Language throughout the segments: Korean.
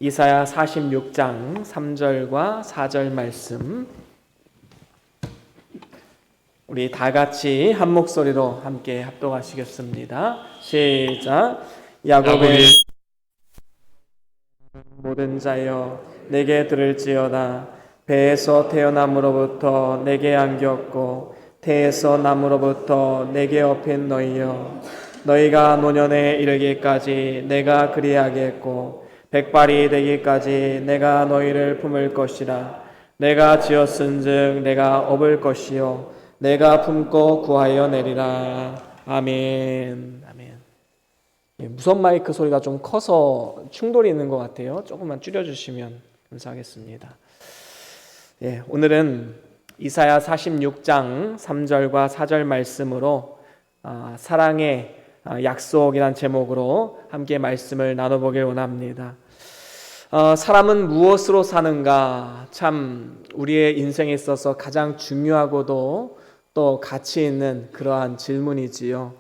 이사야 46장 3절과 4절 말씀, 우리 다 같이 한 목소리로 함께 합독하시겠습니다. 시작. 야곱의 모든 자여 내게 들을지어다. 배에서 태어남으로부터 내게 안겼고 태에서 남으로부터 내게 업힌 너희여, 너희가 노년에 이르기까지 내가 그리하겠고 백발이 되기까지 내가 너희를 품을 것이라. 내가 지었은즉 내가 업을 것이요 내가 품고 구하여 내리라. 아멘. 아멘. 무선 마이크 소리가 좀 커서 충돌이 있는 것 같아요. 조금만 줄여주시면 감사하겠습니다. 오늘은 이사야 46장 3절과 4절 말씀으로 사랑의 약속이란 제목으로 함께 말씀을 나눠보길 원합니다. 사람은 무엇으로 사는가? 참 우리의 인생에 있어서 가장 중요하고도 또 가치 있는 그러한 질문이지요.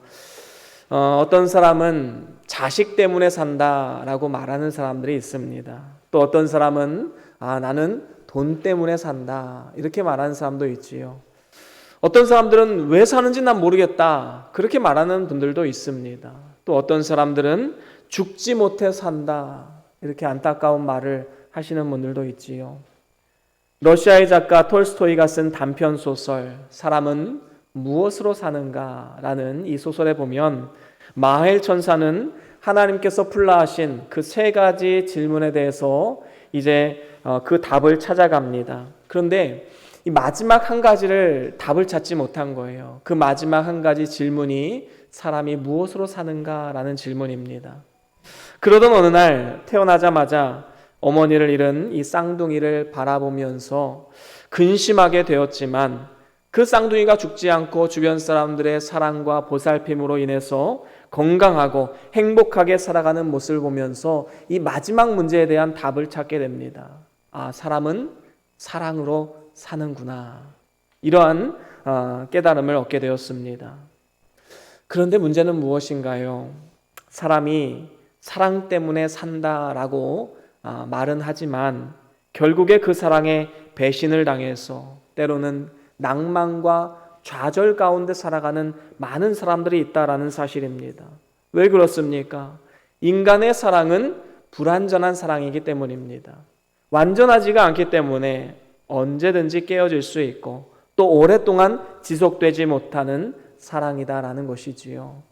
어떤 사람은 자식 때문에 산다라고 말하는 사람들이 있습니다. 또 어떤 사람은 나는 돈 때문에 산다 이렇게 말하는 사람도 있지요. 어떤 사람들은 왜 사는지 난 모르겠다 그렇게 말하는 분들도 있습니다. 또 어떤 사람들은 죽지 못해 산다 이렇게 안타까운 말을 하시는 분들도 있지요. 러시아의 작가 톨스토이가 쓴 단편 소설 사람은 무엇으로 사는가라는 이 소설에 보면 마헬 천사는 하나님께서 풀라하신 그 세 가지 질문에 대해서 이제 그 답을 찾아갑니다. 그런데 이 마지막 한 가지를 답을 찾지 못한 거예요. 그 마지막 한 가지 질문이 사람이 무엇으로 사는가라는 질문입니다. 그러던 어느 날 태어나자마자 어머니를 잃은 이 쌍둥이를 바라보면서 근심하게 되었지만 그 쌍둥이가 죽지 않고 주변 사람들의 사랑과 보살핌으로 인해서 건강하고 행복하게 살아가는 모습을 보면서 이 마지막 문제에 대한 답을 찾게 됩니다. 사람은 사랑으로 사는구나. 이러한 깨달음을 얻게 되었습니다. 그런데 문제는 무엇인가요? 사람이 사랑 때문에 산다라고 말은 하지만 결국에 그 사랑에 배신을 당해서 때로는 낭만과 좌절 가운데 살아가는 많은 사람들이 있다라는 사실입니다. 왜 그렇습니까? 인간의 사랑은 불완전한 사랑이기 때문입니다. 완전하지가 않기 때문에 언제든지 깨어질 수 있고 또 오랫동안 지속되지 못하는 사랑이다라는 것이지요.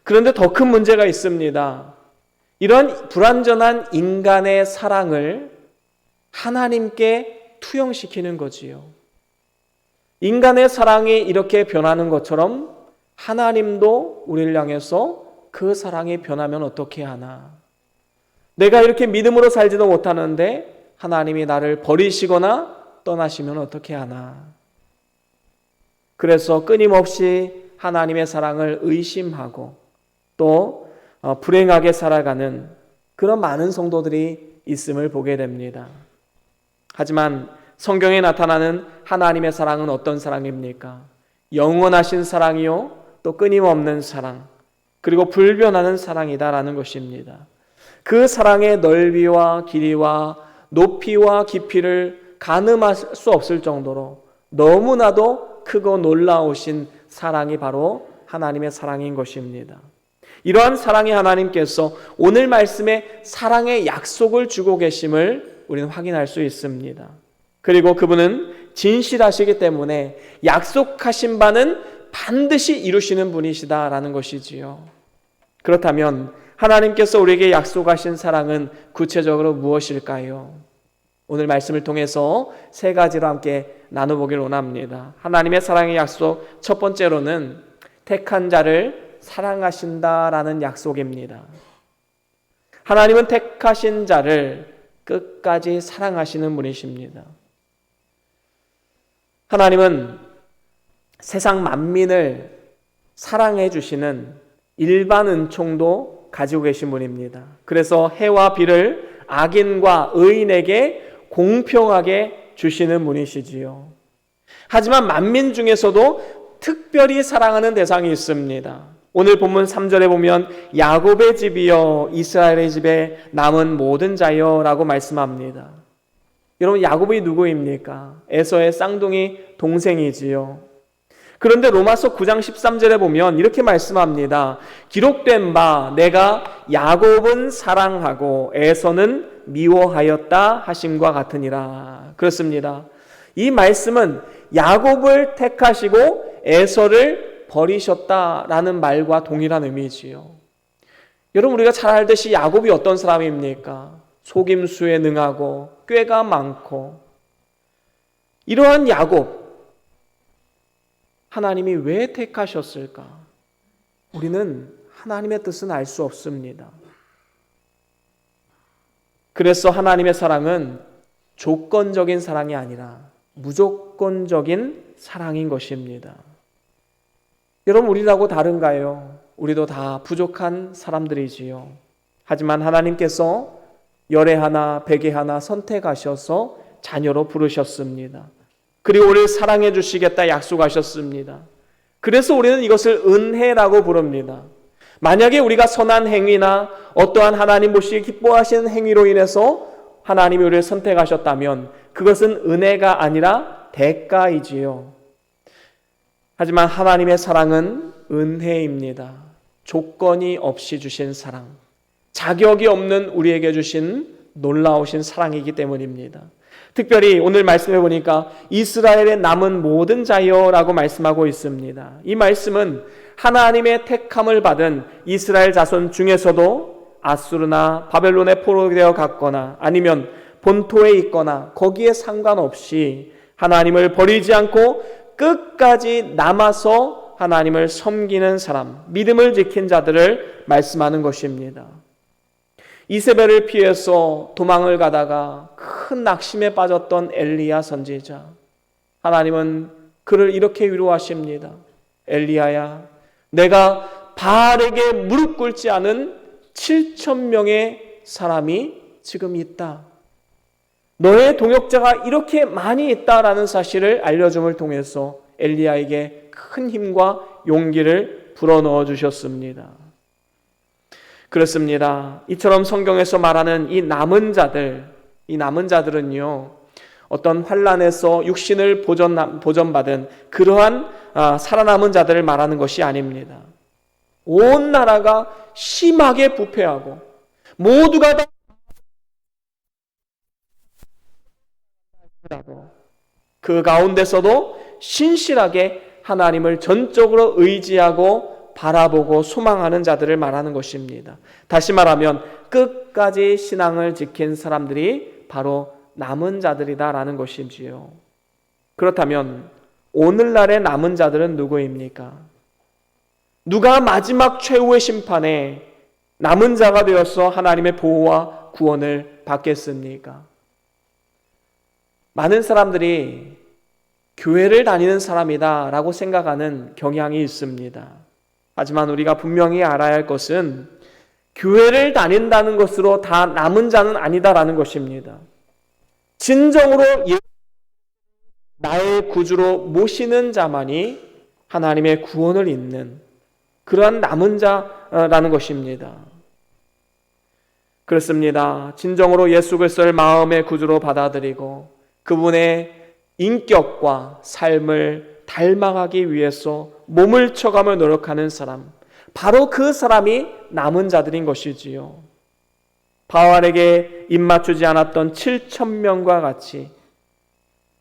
그런데 더 큰 문제가 있습니다. 이런 불완전한 인간의 사랑을 하나님께 투영시키는 거지요. 인간의 사랑이 이렇게 변하는 것처럼 하나님도 우리를 향해서 그 사랑이 변하면 어떻게 하나? 내가 이렇게 믿음으로 살지도 못하는데 하나님이 나를 버리시거나 떠나시면 어떻게 하나? 그래서 끊임없이 하나님의 사랑을 의심하고 또 불행하게 살아가는 그런 많은 성도들이 있음을 보게 됩니다. 하지만 성경에 나타나는 하나님의 사랑은 어떤 사랑입니까? 영원하신 사랑이요 또 끊임없는 사랑 그리고 불변하는 사랑이다라는 것입니다. 그 사랑의 넓이와 길이와 높이와 깊이를 가늠할 수 없을 정도로 너무나도 크고 놀라우신 사랑이 바로 하나님의 사랑인 것입니다. 이러한 사랑의 하나님께서 오늘 말씀에 사랑의 약속을 주고 계심을 우리는 확인할 수 있습니다. 그리고 그분은 진실하시기 때문에 약속하신 바는 반드시 이루시는 분이시다라는 것이지요. 그렇다면 하나님께서 우리에게 약속하신 사랑은 구체적으로 무엇일까요? 오늘 말씀을 통해서 세 가지로 함께 나눠보길 원합니다. 하나님의 사랑의 약속 첫 번째로는 택한 자를 사랑하신다라는 약속입니다. 하나님은 택하신 자를 끝까지 사랑하시는 분이십니다. 하나님은 세상 만민을 사랑해 주시는 일반 은총도 가지고 계신 분입니다. 그래서 해와 비를 악인과 의인에게 공평하게 주시는 분이시지요. 하지만 만민 중에서도 특별히 사랑하는 대상이 있습니다. 오늘 본문 3절에 보면 야곱의 집이여 이스라엘의 집에 남은 모든 자여 라고 말씀합니다. 여러분, 야곱이 누구입니까? 에서의 쌍둥이 동생이지요. 그런데 로마서 9장 13절에 보면 이렇게 말씀합니다. 기록된 바 내가 야곱은 사랑하고 에서는 미워하였다 하심과 같으니라. 그렇습니다. 이 말씀은 야곱을 택하시고 에서를 버리셨다라는 말과 동일한 의미지요. 여러분, 우리가 잘 알듯이 야곱이 어떤 사람입니까? 속임수에 능하고 꾀가 많고, 이러한 야곱 하나님이 왜 택하셨을까? 우리는 하나님의 뜻은 알 수 없습니다. 그래서 하나님의 사랑은 조건적인 사랑이 아니라 무조건적인 사랑인 것입니다. 여러분, 우리하고 다른가요? 우리도 다 부족한 사람들이지요. 하지만 하나님께서 열에 하나 백에 하나 선택하셔서 자녀로 부르셨습니다. 그리고 우리를 사랑해 주시겠다 약속하셨습니다. 그래서 우리는 이것을 은혜라고 부릅니다. 만약에 우리가 선한 행위나 어떠한 하나님 보시기 기뻐하시는 행위로 인해서 하나님이 우리를 선택하셨다면 그것은 은혜가 아니라 대가이지요. 하지만 하나님의 사랑은 은혜입니다. 조건이 없이 주신 사랑, 자격이 없는 우리에게 주신 놀라우신 사랑이기 때문입니다. 특별히 오늘 말씀해 보니까 이스라엘의 남은 모든 자여라고 말씀하고 있습니다. 이 말씀은 하나님의 택함을 받은 이스라엘 자손 중에서도 아수르나 바벨론에 포로되어 갔거나 아니면 본토에 있거나 거기에 상관없이 하나님을 버리지 않고 끝까지 남아서 하나님을 섬기는 사람, 믿음을 지킨 자들을 말씀하는 것입니다. 이세벨을 피해서 도망을 가다가 큰 낙심에 빠졌던 엘리야 선지자, 하나님은 그를 이렇게 위로하십니다. 엘리야야, 내가 바알에게 무릎 꿇지 않은 7,000명의 사람이 지금 있다. 너의 동역자가 이렇게 많이 있다라는 사실을 알려줌을 통해서 엘리야에게 큰 힘과 용기를 불어넣어 주셨습니다. 그렇습니다. 이처럼 성경에서 말하는 이 남은 자들은요, 어떤 환난에서 육신을 보전받은 그러한 살아남은 자들을 말하는 것이 아닙니다. 온 나라가 심하게 부패하고 모두가 다 그 가운데서도 신실하게 하나님을 전적으로 의지하고 바라보고 소망하는 자들을 말하는 것입니다. 다시 말하면 끝까지 신앙을 지킨 사람들이 바로 남은 자들이다라는 것이지요. 그렇다면 오늘날의 남은 자들은 누구입니까? 누가 마지막 최후의 심판에 남은 자가 되어서 하나님의 보호와 구원을 받겠습니까? 많은 사람들이 교회를 다니는 사람이다 라고 생각하는 경향이 있습니다. 하지만 우리가 분명히 알아야 할 것은 교회를 다닌다는 것으로 다 남은 자는 아니다라는 것입니다. 진정으로 나의 구주로 모시는 자만이 하나님의 구원을 잇는 그러한 남은 자라는 것입니다. 그렇습니다. 진정으로 예수 그리스도를 마음의 구주로 받아들이고 그분의 인격과 삶을 닮아가기 위해서 몸을 쳐가며 노력하는 사람, 바로 그 사람이 남은 자들인 것이지요. 바알에게 입맞추지 않았던 7,000명과 같이,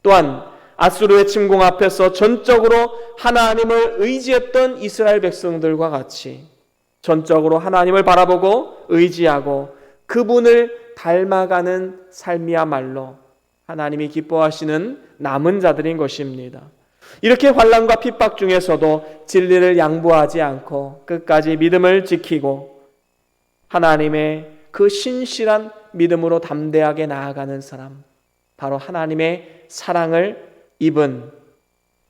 또한 아수르의 침공 앞에서 전적으로 하나님을 의지했던 이스라엘 백성들과 같이 전적으로 하나님을 바라보고 의지하고 그분을 닮아가는 삶이야말로 하나님이 기뻐하시는 남은 자들인 것입니다. 이렇게 환난과 핍박 중에서도 진리를 양보하지 않고 끝까지 믿음을 지키고 하나님의 그 신실한 믿음으로 담대하게 나아가는 사람, 바로 하나님의 사랑을 입은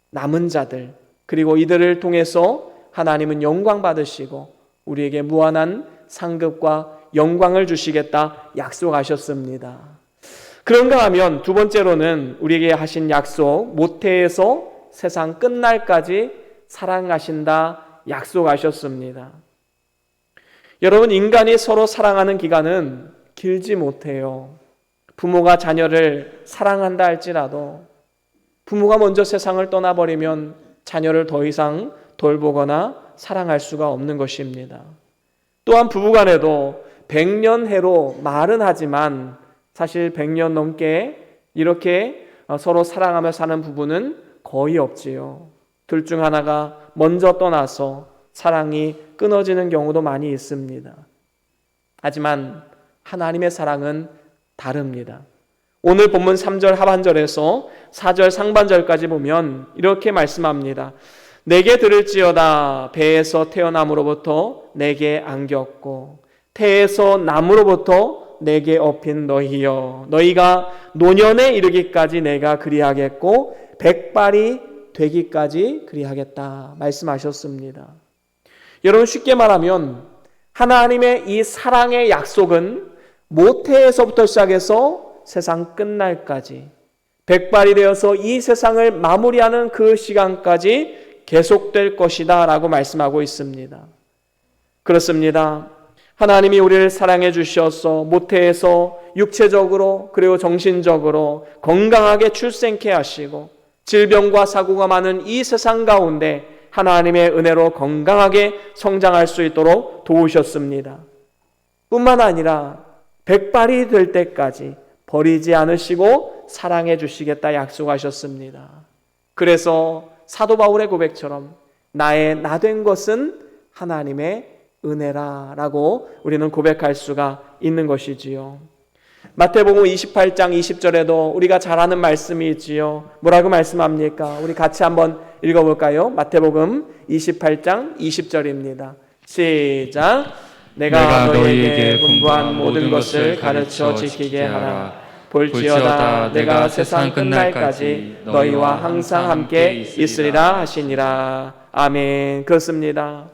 남은 자들, 그리고 이들을 통해서 하나님은 영광 받으시고 우리에게 무한한 상급과 영광을 주시겠다 약속하셨습니다. 그런가 하면 두 번째로는 우리에게 하신 약속, 모태에서 세상 끝날까지 사랑하신다 약속하셨습니다. 여러분, 인간이 서로 사랑하는 기간은 길지 못해요. 부모가 자녀를 사랑한다 할지라도 부모가 먼저 세상을 떠나버리면 자녀를 더 이상 돌보거나 사랑할 수가 없는 것입니다. 또한 부부간에도 100년 해로 말은 하지만 사실 100년 넘게 이렇게 서로 사랑하며 사는 부부는 거의 없지요. 둘 중 하나가 먼저 떠나서 사랑이 끊어지는 경우도 많이 있습니다. 하지만 하나님의 사랑은 다릅니다. 오늘 본문 3절 하반절에서 4절 상반절까지 보면 이렇게 말씀합니다. 내게 들을지어다 배에서 태어남으로부터 내게 안겼고 태에서 남으로부터 내게 업힌 너희여 너희가 노년에 이르기까지 내가 그리하겠고 백발이 되기까지 그리하겠다 말씀하셨습니다. 여러분, 쉽게 말하면 하나님의 이 사랑의 약속은 모태에서부터 시작해서 세상 끝날까지 백발이 되어서 이 세상을 마무리하는 그 시간까지 계속될 것이다 라고 말씀하고 있습니다. 그렇습니다. 하나님이 우리를 사랑해 주셔서 모태에서 육체적으로 그리고 정신적으로 건강하게 출생케 하시고 질병과 사고가 많은 이 세상 가운데 하나님의 은혜로 건강하게 성장할 수 있도록 도우셨습니다. 뿐만 아니라 백발이 될 때까지 버리지 않으시고 사랑해 주시겠다 약속하셨습니다. 그래서 사도 바울의 고백처럼 나의 나 된 것은 하나님의 은혜라라고 우리는 고백할 수가 있는 것이지요. 마태복음 28장 20절에도 우리가 잘 아는 말씀이 있지요. 뭐라고 말씀합니까? 우리 같이 한번 읽어볼까요? 마태복음 28장 20절입니다. 시작. 내가 너희에게 분부한 모든 것을 가르쳐 지키게 하라. 볼지어다 내가 세상 끝날까지 너희와 항상 함께 있으리라 하시니라. 아멘. 그렇습니다.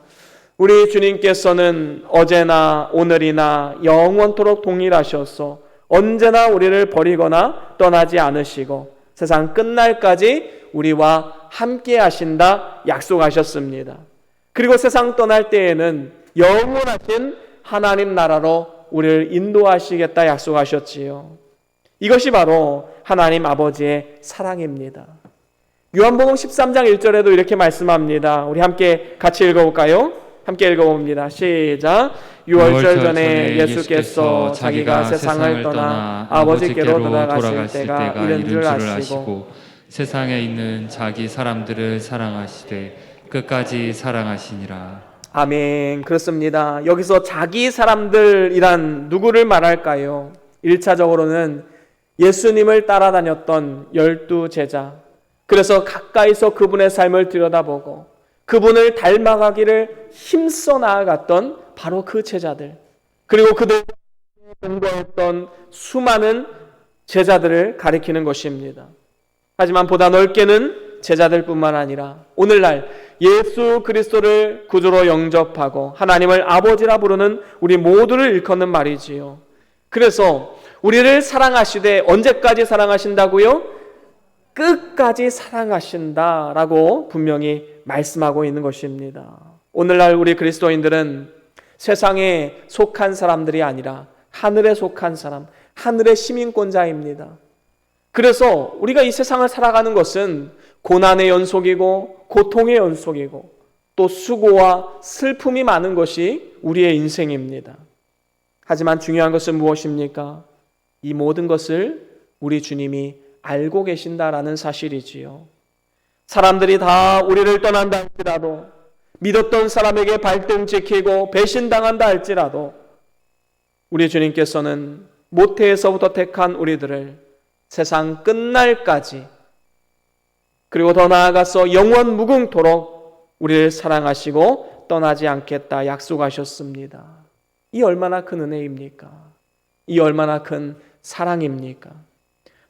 우리 주님께서는 어제나 오늘이나 영원토록 동일하셔서 언제나 우리를 버리거나 떠나지 않으시고 세상 끝날까지 우리와 함께 하신다 약속하셨습니다. 그리고 세상 떠날 때에는 영원하신 하나님 나라로 우리를 인도하시겠다 약속하셨지요. 이것이 바로 하나님 아버지의 사랑입니다. 요한복음 13장 1절에도 이렇게 말씀합니다. 우리 함께 같이 읽어볼까요? 함께 읽어봅니다. 시작. 6월절 전에 예수께서 자기가 세상을 떠나 아버지께로 돌아가실 때가 이른 줄 아시고 세상에 있는 자기 사람들을 사랑하시되 끝까지 사랑하시니라. 아멘. 그렇습니다. 여기서 자기 사람들이란 누구를 말할까요? 1차적으로는 예수님을 따라다녔던 12제자. 그래서 가까이서 그분의 삶을 들여다보고 그분을 닮아가기를 힘써 나아갔던 바로 그 제자들, 그리고 그들 공부했던 수많은 제자들을 가리키는 것입니다. 하지만 보다 넓게는 제자들뿐만 아니라 오늘날 예수 그리스도를 구주로 영접하고 하나님을 아버지라 부르는 우리 모두를 일컫는 말이지요. 그래서 우리를 사랑하시되 언제까지 사랑하신다고요? 끝까지 사랑하신다라고 분명히 말씀하고 있는 것입니다. 오늘날 우리 그리스도인들은 세상에 속한 사람들이 아니라 하늘에 속한 사람, 하늘의 시민권자입니다. 그래서 우리가 이 세상을 살아가는 것은 고난의 연속이고 고통의 연속이고 또 수고와 슬픔이 많은 것이 우리의 인생입니다. 하지만 중요한 것은 무엇입니까? 이 모든 것을 우리 주님이 알고 계신다라는 사실이지요. 사람들이 다 우리를 떠난다 할지라도, 믿었던 사람에게 발등 찍히고 배신당한다 할지라도 우리 주님께서는 모태에서부터 택한 우리들을 세상 끝날까지, 그리고 더 나아가서 영원 무궁토록 우리를 사랑하시고 떠나지 않겠다 약속하셨습니다. 이 얼마나 큰 은혜입니까? 이 얼마나 큰 사랑입니까?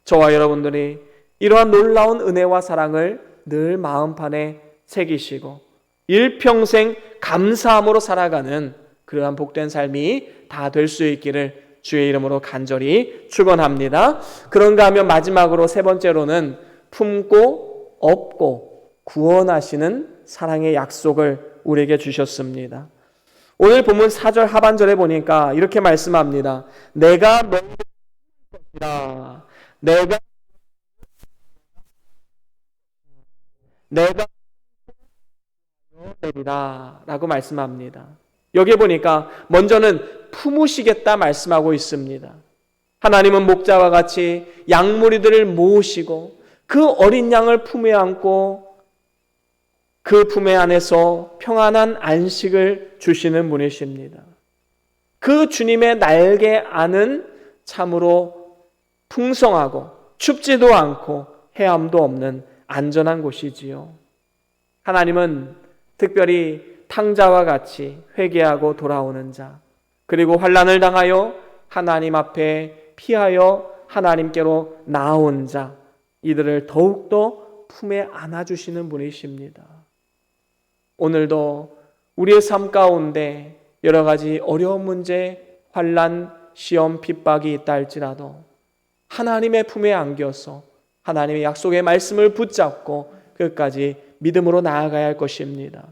저와 여러분들이 이러한 놀라운 은혜와 사랑을 늘 마음판에 새기시고 일평생 감사함으로 살아가는 그러한 복된 삶이 다 될 수 있기를 주의 이름으로 간절히 축원합니다. 그런가 하면 마지막으로 세 번째로는 품고 업고 구원하시는 사랑의 약속을 우리에게 주셨습니다. 오늘 본문 4절 하반절에 보니까 이렇게 말씀합니다. 내가 너희를 것이라. 내가 되리라 라고 말씀합니다. 여기 보니까 먼저는 품으시겠다 말씀하고 있습니다. 하나님은 목자와 같이 양무리들을 모으시고 그 어린 양을 품에 안고 그 품에 안에서 평안한 안식을 주시는 분이십니다. 그 주님의 날개 안은 참으로 풍성하고 춥지도 않고 해함도 없는 안전한 곳이지요. 하나님은 특별히 탕자와 같이 회개하고 돌아오는 자, 그리고 환난을 당하여 하나님 앞에 피하여 하나님께로 나온 자, 이들을 더욱더 품에 안아주시는 분이십니다. 오늘도 우리의 삶 가운데 여러 가지 어려운 문제, 환난, 시험, 핍박이 있다 할지라도 하나님의 품에 안겨서 하나님의 약속의 말씀을 붙잡고 끝까지 믿음으로 나아가야 할 것입니다.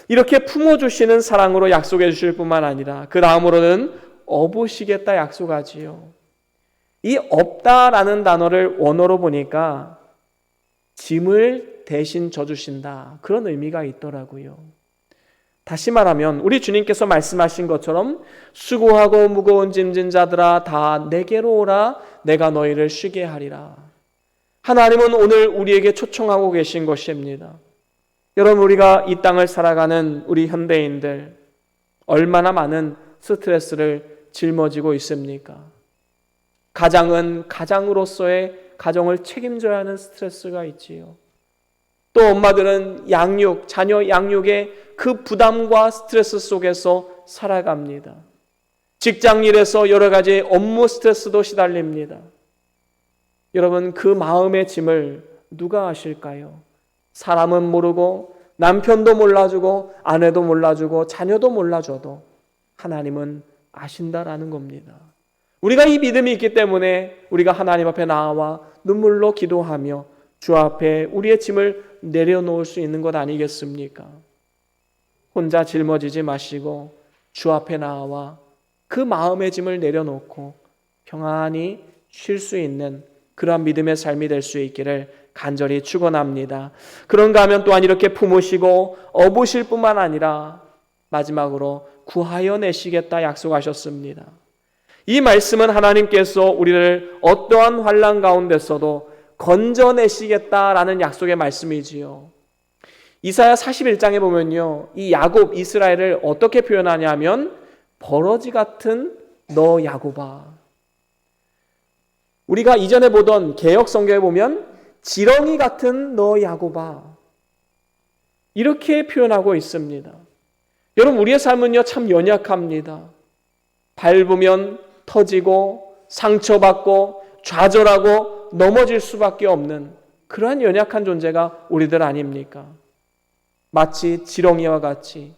이렇게 품어주시는 사랑으로 약속해 주실 뿐만 아니라 그 다음으로는 업으시겠다 약속하지요. 이 업다라는 단어를 원어로 보니까 짐을 대신 져주신다, 그런 의미가 있더라고요. 다시 말하면 우리 주님께서 말씀하신 것처럼 수고하고 무거운 짐진 자들아 다 내게로 오라, 내가 너희를 쉬게 하리라. 하나님은 오늘 우리에게 초청하고 계신 것입니다. 여러분, 우리가 이 땅을 살아가는 우리 현대인들 얼마나 많은 스트레스를 짊어지고 있습니까? 가장은 가장으로서의 가정을 책임져야 하는 스트레스가 있지요. 또 엄마들은 양육, 자녀 양육의 그 부담과 스트레스 속에서 살아갑니다. 직장 일에서 여러 가지 업무 스트레스도 시달립니다. 여러분, 그 마음의 짐을 누가 아실까요? 사람은 모르고 남편도 몰라주고 아내도 몰라주고 자녀도 몰라줘도 하나님은 아신다라는 겁니다. 우리가 이 믿음이 있기 때문에 우리가 하나님 앞에 나와 눈물로 기도하며 주 앞에 우리의 짐을 내려놓을 수 있는 것 아니겠습니까? 혼자 짊어지지 마시고 주 앞에 나와 그 마음의 짐을 내려놓고 평안히 쉴 수 있는 그러한 믿음의 삶이 될 수 있기를 간절히 축원합니다. 그런가 하면 또한 이렇게 품으시고 업으실 뿐만 아니라 마지막으로 구하여 내시겠다 약속하셨습니다. 이 말씀은 하나님께서 우리를 어떠한 환난 가운데서도 건져내시겠다라는 약속의 말씀이지요. 이사야 41장에 보면요, 이 야곱 이스라엘을 어떻게 표현하냐면 버러지 같은 너 야곱아. 우리가 이전에 보던 개역 성경에 보면 지렁이 같은 너 야곱아, 이렇게 표현하고 있습니다. 여러분, 우리의 삶은요 참 연약합니다. 밟으면 터지고 상처받고 좌절하고 넘어질 수밖에 없는 그러한 연약한 존재가 우리들 아닙니까? 마치 지렁이와 같이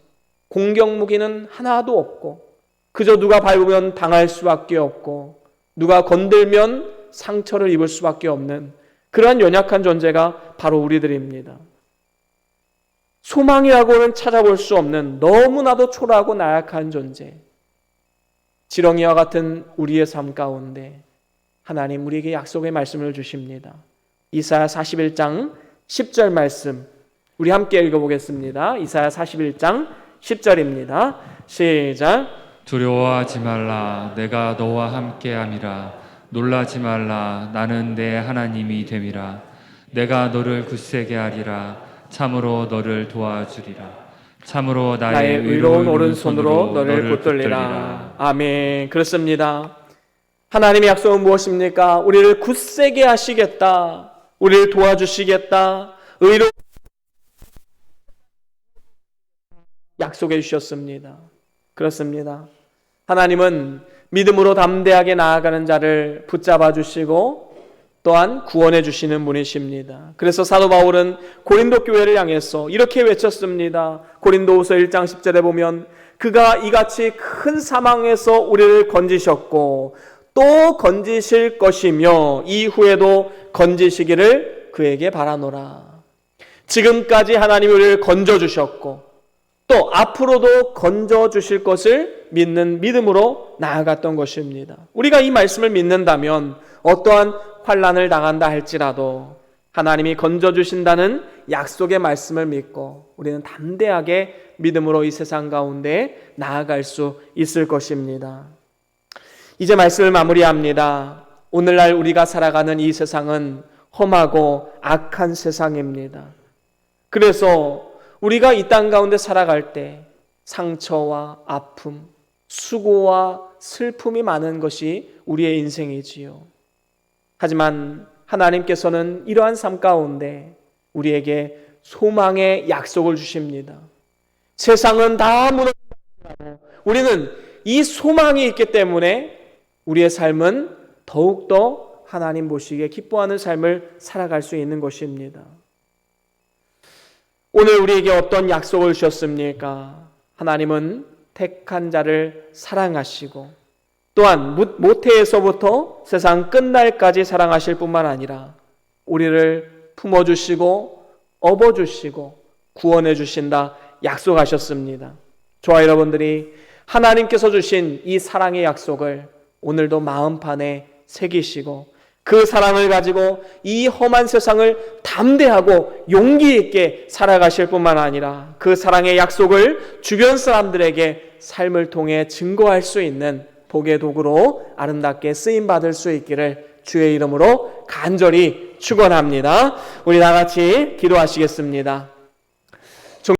공격 무기는 하나도 없고 그저 누가 밟으면 당할 수밖에 없고 누가 건들면 상처를 입을 수밖에 없는 그러한 연약한 존재가 바로 우리들입니다. 소망이라고는 찾아볼 수 없는 너무나도 초라하고 나약한 존재, 지렁이와 같은 우리의 삶 가운데 하나님 우리에게 약속의 말씀을 주십니다. 이사야 41장 10절 말씀 우리 함께 읽어보겠습니다. 이사야 41장 10절입니다. 시작. 두려워하지 말라, 내가 너와 함께함이라. 놀라지 말라, 나는 내 하나님이 됨이라. 내가 너를 굳세게 하리라. 참으로 너를 도와주리라. 참으로 나의 의로운 오른손으로 너를 붙들리라. 아멘. 그렇습니다. 하나님의 약속은 무엇입니까? 우리를 굳세게 하시겠다, 우리를 도와주시겠다, 의로운 약속해 주셨습니다. 그렇습니다. 하나님은 믿음으로 담대하게 나아가는 자를 붙잡아 주시고 또한 구원해 주시는 분이십니다. 그래서 사도 바울은 고린도 교회를 향해서 이렇게 외쳤습니다. 고린도후서 1장 10절에 보면 그가 이같이 큰 사망에서 우리를 건지셨고 또 건지실 것이며 이후에도 건지시기를 그에게 바라노라. 지금까지 하나님이 우리를 건져주셨고 또 앞으로도 건져 주실 것을 믿는 믿음으로 나아갔던 것입니다. 우리가 이 말씀을 믿는다면 어떠한 환난을 당한다 할지라도 하나님이 건져 주신다는 약속의 말씀을 믿고 우리는 담대하게 믿음으로 이 세상 가운데 나아갈 수 있을 것입니다. 이제 말씀을 마무리합니다. 오늘날 우리가 살아가는 이 세상은 험하고 악한 세상입니다. 그래서 우리가 이 땅 가운데 살아갈 때 상처와 아픔, 수고와 슬픔이 많은 것이 우리의 인생이지요. 하지만 하나님께서는 이러한 삶 가운데 우리에게 소망의 약속을 주십니다. 세상은 다 무너진다. 우리는 이 소망이 있기 때문에 우리의 삶은 더욱더 하나님 보시기에 기뻐하는 삶을 살아갈 수 있는 것입니다. 오늘 우리에게 어떤 약속을 주셨습니까? 하나님은 택한 자를 사랑하시고 또한 모태에서부터 세상 끝날까지 사랑하실 뿐만 아니라 우리를 품어주시고 업어주시고 구원해 주신다 약속하셨습니다. 저와 여러분들이 하나님께서 주신 이 사랑의 약속을 오늘도 마음판에 새기시고 그 사랑을 가지고 이 험한 세상을 담대하고 용기 있게 살아가실 뿐만 아니라 그 사랑의 약속을 주변 사람들에게 삶을 통해 증거할 수 있는 복의 도구로 아름답게 쓰임받을 수 있기를 주의 이름으로 간절히 축원합니다. 우리 다 같이 기도하시겠습니다.